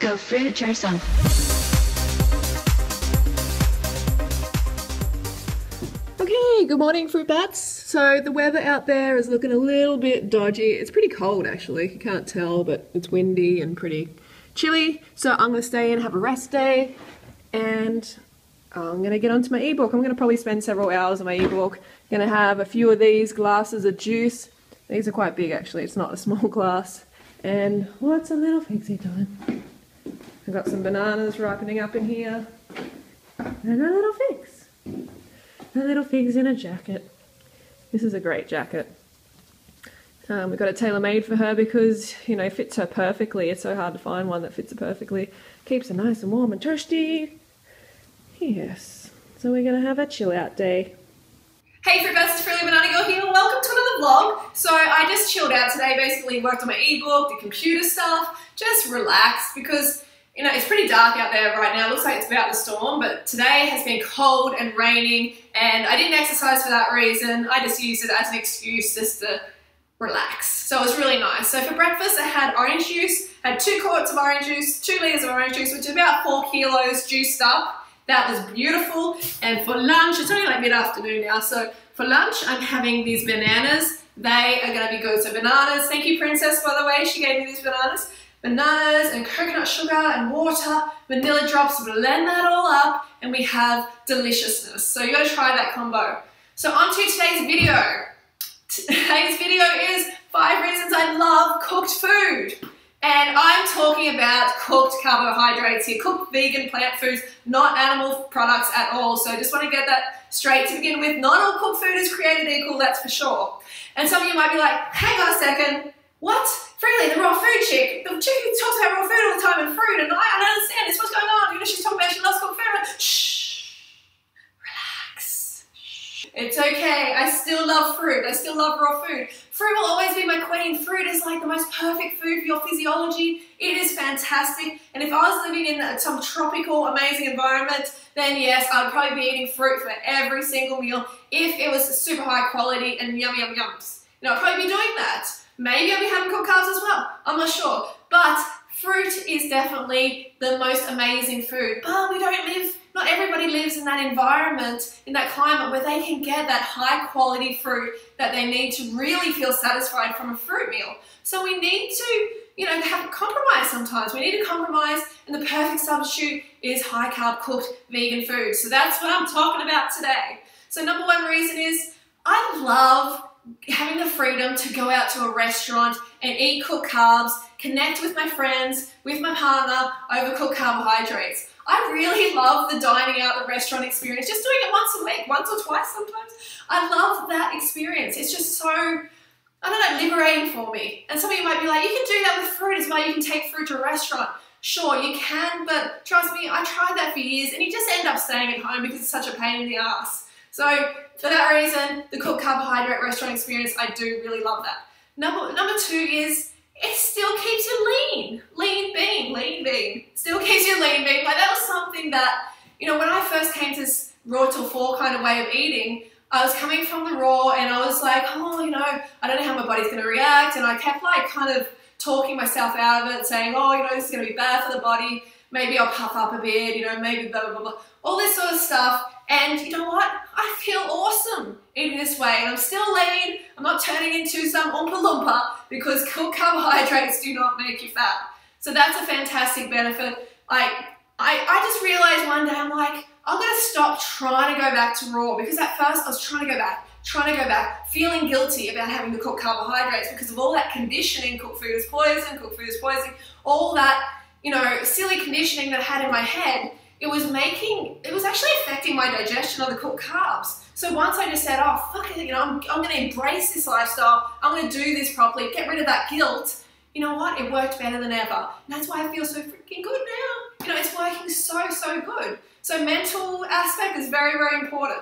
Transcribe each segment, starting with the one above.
Go fruit yourself. Okay, good morning fruit bats. So the weather out there is looking a little bit dodgy. It's pretty cold actually, you can't tell, but it's windy and pretty chilly. So I'm gonna stay and have a rest day, and I'm gonna get onto my ebook. I'm gonna probably spend several hours on my ebook. Gonna have a few of these glasses of juice. These are quite big actually, it's not a small glass. And what's a little figsy doing? I've got some bananas ripening up in here. And a little figs. A little fig's in a jacket. This is a great jacket. We got it tailor-made for her because, you know, it fits her perfectly. It's so hard to find one that fits her perfectly. Keeps her nice and warm and toasty. Yes. So we're going to have a chill out day. Hey fruit bats, it's Freely Banana Girl here. Welcome to another vlog. So I just chilled out today, basically worked on my ebook, did computer stuff, just relaxed because, you know, it's pretty dark out there right now. It looks like it's about to storm, but today has been cold and raining and I didn't exercise for that reason. I just used it as an excuse just to relax. So it was really nice. So for breakfast I had orange juice, had 2 quarts of orange juice, 2 litres of orange juice, which is about 4 kilos juiced up. That was beautiful. And for lunch, it's only like mid-afternoon now, so for lunch I'm having these bananas. They are going to be good. So bananas, thank you Princess by the way, she gave me these bananas. Bananas and coconut sugar and water, vanilla drops, blend that all up and we have deliciousness. So you got to try that combo. So on to today's video. Today's video is 5 reasons I love cooked food. And I'm talking about cooked carbohydrates here, cooked vegan plant foods, not animal products at all. So I just want to get that straight to begin with. Not all cooked food is created equal, that's for sure. And some of you might be like, hang on a second, what? Freely, the raw food chick, the chick who talks about raw food all the time and fruit, and I don't understand this, what's going on? You know, she's talking about she loves cooked food. I'm like, shh, relax. It's okay, I still love fruit, I still love raw food. Fruit will always be my queen. Fruit is like the most perfect food for your physiology. It is fantastic. And if I was living in some tropical, amazing environment, then yes, I would probably be eating fruit for every single meal if it was super high quality and yum, yum, yums. You know, I'd probably be doing that. Maybe I'll be having cooked carbs as well. I'm not sure. But fruit is definitely the most amazing food. But we don't live, not everybody lives in that environment, in that climate where they can get that high quality fruit that they need to really feel satisfied from a fruit meal. So we need to, you know, have a compromise sometimes. We need to compromise, and the perfect substitute is high carb cooked vegan food. So that's what I'm talking about today. So number 1 reason is I love having the freedom to go out to a restaurant and eat cooked carbs, connect with my friends, with my partner over cooked carbohydrates. I really love the dining out, the restaurant experience, just doing it once a week, once or twice sometimes. I love that experience. It's just so, I don't know, liberating for me. And some of you might be like, you can do that with fruit as well, you can take fruit to a restaurant. Sure, you can, but trust me, I tried that for years and you just end up staying at home because it's such a pain in the ass. So for that reason, the cooked carbohydrate restaurant experience, I do really love that. Number 2 is it still keeps you lean. Lean bean. Still keeps you lean bean. Like that was something that, you know, when I first came to this raw till 4 kind of way of eating, I was coming from the raw and I was like, oh, you know, I don't know how my body's going to react. And I kept like kind of talking myself out of it, saying, oh, you know, this is going to be bad for the body. Maybe I'll puff up a bit, you know, maybe blah, blah, blah, blah. All this sort of stuff. And you know what? I feel awesome eating this way. And I'm still lean. I'm not turning into some Oompa Loompa because cooked carbohydrates do not make you fat. So that's a fantastic benefit. Like, I just realized one day, I'm like, I'm going to stop trying to go back to raw because at first I was trying to go back, feeling guilty about having to cook carbohydrates because of all that conditioning, cooked food is poison, all that, you know, silly conditioning that I had in my head. It was actually affecting my digestion of the cooked carbs. So once I just said, oh, fuck it, you know, I'm going to embrace this lifestyle. I'm going to do this properly, get rid of that guilt. You know what? It worked better than ever. And that's why I feel so freaking good now. You know, it's working so good. So mental aspect is very, very important.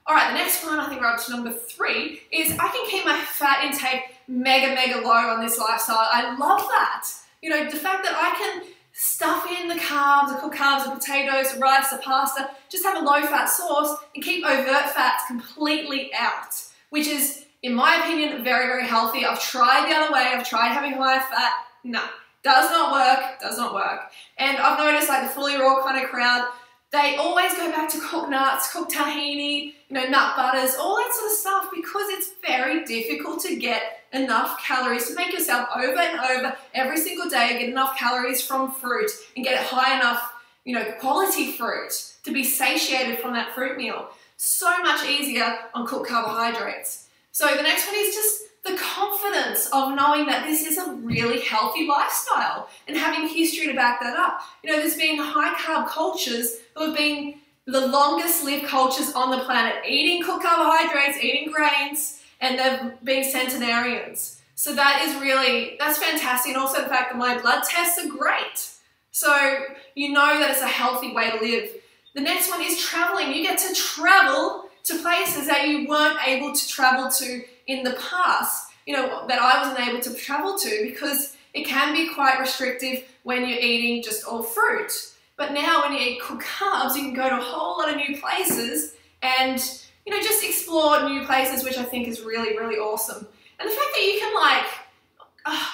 All right, the next one, I think we're up to number 3, is I can keep my fat intake mega low on this lifestyle. I love that. You know, the fact that I can stuff in the carbs, the cooked carbs, the potatoes, the rice, the pasta, just have a low-fat sauce and keep overt fats completely out, which is, in my opinion, very, very healthy. I've tried the other way. I've tried having higher fat. No, Does not work, does not work. And I've noticed like the fully raw kind of crowd, they always go back to cooked nuts, cooked tahini, you know, nut butters, all that sort of stuff, because it's very difficult to get enough calories, to make yourself over and over every single day, get enough calories from fruit and get it high enough, you know, quality fruit to be satiated from that fruit meal. So much easier on cooked carbohydrates. So the next one is just the confidence of knowing that this is a really healthy lifestyle and having history to back that up. You know, there's been high carb cultures who have been the longest lived cultures on the planet, eating cooked carbohydrates, eating grains, and they've been centenarians. So that is really, that's fantastic. And also the fact that my blood tests are great. So you know that it's a healthy way to live. The next one is traveling. You get to travel to places that you weren't able to travel to in the past, you know, that I wasn't able to travel to, because it can be quite restrictive when you're eating just all fruit. But now when you eat cooked carbs, you can go to a whole lot of new places and, you know, just explore new places, which I think is really, really awesome. And the fact that you can like,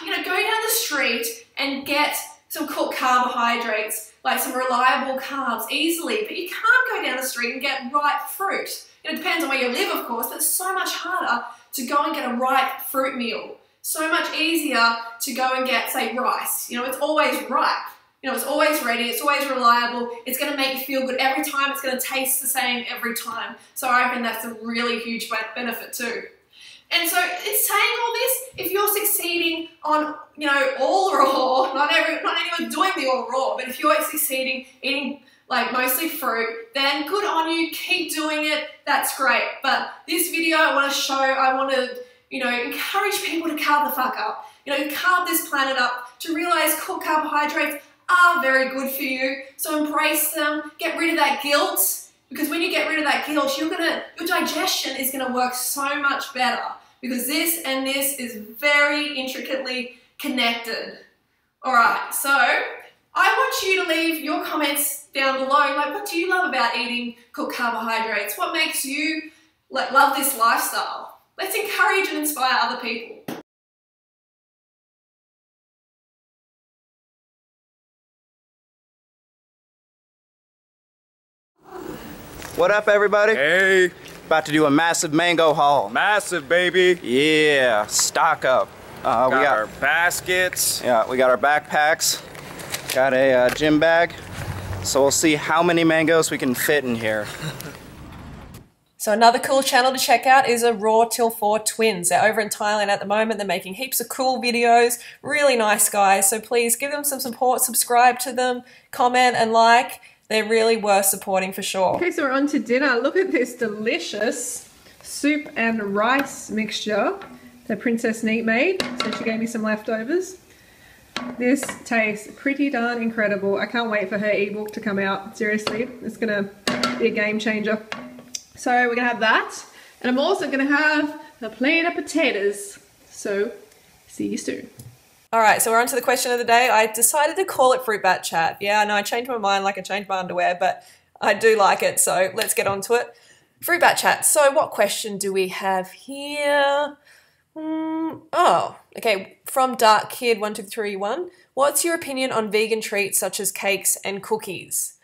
you know, go down the street and get some cooked carbohydrates, like some reliable carbs easily, but you can't go down the street and get ripe fruit. It depends on where you live, of course, but it's so much harder to go and get a ripe fruit meal. So much easier to go and get, say, rice. You know, it's always ripe. You know, it's always ready, it's always reliable, it's going to make you feel good every time, it's going to taste the same every time. So I reckon that's a really huge benefit too. And so it's saying all this, if you're succeeding on, you know, all raw, not anyone doing the all raw, but if you're succeeding eating like mostly fruit, then good on you, keep doing it, that's great. But this video I want to, you know, encourage people to carb the fuck up. You know, carb this planet up, to realize cooked carbohydrates are very good for you. So embrace them, get rid of that guilt, because when you get rid of that guilt, your digestion is gonna work so much better, because this and this is very intricately connected. All right, so I want you to leave your comments down below. Like, what do you love about eating cooked carbohydrates? What makes you like love this lifestyle? Let's encourage and inspire other people. What up, everybody? Hey, About to do a massive mango haul. massive baby. Yeah, stock up. We got our baskets. Yeah, we got our backpacks. Got a gym bag. So we'll see how many mangoes we can fit in here. So another cool channel to check out is Raw Till 4 Twins. They're over in Thailand at the moment. They're making heaps of cool videos. Really nice guys. So please give them some support, subscribe to them, comment and like. They're really worth supporting for sure. Okay, so we're on to dinner. Look at this delicious soup and rice mixture that Princess Neat made. So she gave me some leftovers. This tastes pretty darn incredible. I can't wait for her ebook to come out. Seriously, it's gonna be a game changer. So we're gonna have that. And I'm also gonna have a plate of potatoes. So see you soon. All right, so we're on to the question of the day. I decided to call it Fruit Bat Chat. Yeah, I know I changed my mind like I changed my underwear, but I do like it, so let's get on to it. Fruit Bat Chat. So what question do we have here? Okay, from Dark Kid 1231. What's your opinion on vegan treats such as cakes and cookies?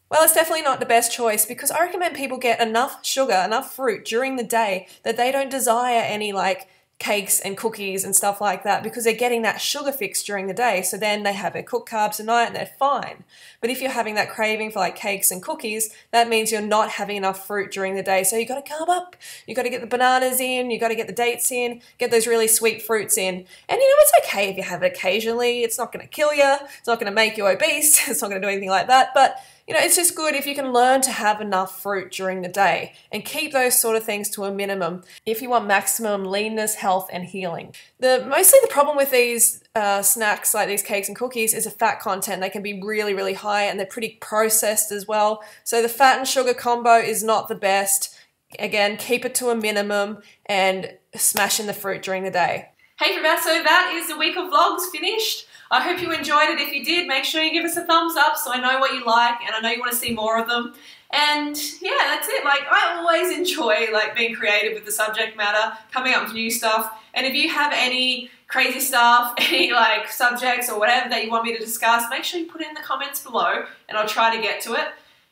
Well, it's definitely not the best choice, because I recommend people get enough sugar, enough fruit during the day that they don't desire any like cakes and cookies and stuff like that, because they're getting that sugar fix during the day. So then they have their cooked carbs at night and they're fine. But if you're having that craving for like cakes and cookies, that means you're not having enough fruit during the day. So you got to carb up. You got to get the bananas in. You got to get the dates in. Get those really sweet fruits in. And you know, it's okay if you have it occasionally. It's not going to kill you. It's not going to make you obese. It's not going to do anything like that. But you know, it's just good if you can learn to have enough fruit during the day and keep those sort of things to a minimum if you want maximum leanness, health, and healing. Mostly the problem with these snacks like these cakes and cookies is the fat content. They can be really, really high and they're pretty processed as well. So the fat and sugar combo is not the best. Again, keep it to a minimum and smash in the fruit during the day. Hey Fruit Bats, so that is the week of vlogs finished. I hope you enjoyed it. If you did, make sure you give us a thumbs up so I know what you like and I know you want to see more of them. And yeah, that's it. Like, I always enjoy like being creative with the subject matter, coming up with new stuff. And if you have any crazy stuff, any like subjects or whatever that you want me to discuss, make sure you put it in the comments below and I'll try to get to it.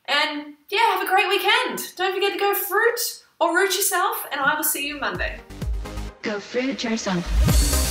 And yeah, have a great weekend. Don't forget to go fruit or root yourself, and I will see you Monday. Go fruit yourself.